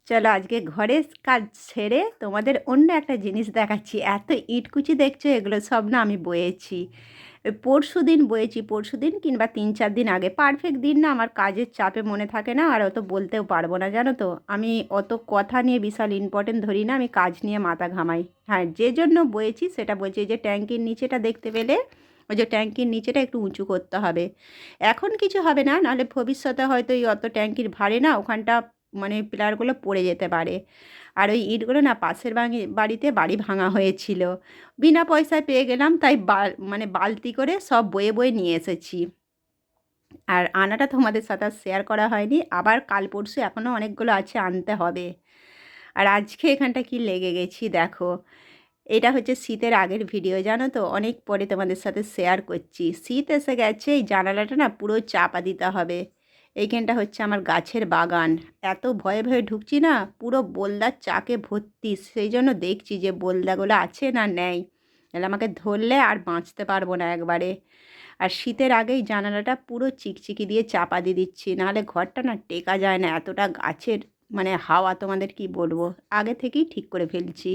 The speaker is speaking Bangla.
চলো আজকে ঘরের কাজ ছেড়ে তোমাদের অন্য একটা জিনিস দেখাচ্ছি। এত ইটকুচি দেখছো, এগুলো সব না আমি বয়েছি। পরশু দিন বয়েছি, পরশু দিন কিংবা 3-4 দিন আগে। পারফেক্ট দিন না, আমার কাজের চাপে মনে থাকে না, আর অত বলতেও পারবো না, জানো তো। আমি অত কথা নিয়ে বিশাল ইম্পর্টেন্ট ধরি না, আমি কাজ নিয়ে মাথা ঘামাই। হ্যাঁ, যে জন্য বয়েছি সেটা বলছি। এই যে ট্যাঙ্কির নিচেটা দেখতে পেলে, ওই যে ট্যাঙ্কির নিচেটা একটু উঁচু করতে হবে। এখন কিছু হবে না, নাহলে ভবিষ্যতে হয়তো এই অত ট্যাঙ্কির ভারে না ওখানটা মানে পিলারগুলো পড়ে যেতে পারে। আর ওই ইটগুলো না পাশের বাড়িতে বাড়ি ভাঙা হয়েছিল, বিনা পয়সায় পেয়ে গেলাম, তাই মানে বালতি করে সব বয়ে বয়ে নিয়ে এসেছি। আর আনাটা তোমাদের সাথে আর শেয়ার করা হয়নি, আবার কাল পরশু এখনও অনেকগুলো আছে, আনতে হবে। আর আজকে এখানটা কি লেগে গেছি দেখো। এটা হচ্ছে শীতের আগের ভিডিও, জানো তো, অনেক পরে তোমাদের সাথে শেয়ার করছি। শীত এসে গেছে, এই জানালাটা না পুরো চাপা দিতে হবে। এইখানটা হচ্ছে আমার গাছের বাগান। এত ভয়ে ভয়ে ঢুকছি না, পুরো বোলদার চাকে ভর্তি, সেই জন্য দেখছি যে বোলদাগুলো আছে না নেই, তাহলে আমাকে ধরলে আর বাঁচতে পারবো না একবারে। আর শীতের আগেই জানালাটা পুরো চিকচিকি দিয়ে চাপা দিয়ে দিচ্ছি, নাহলে ঘরটা না টেকা যায় না, এতটা গাছের মানে হাওয়া তোমাদের কি বলবো, আগে থেকেই ঠিক করে ফেলছি।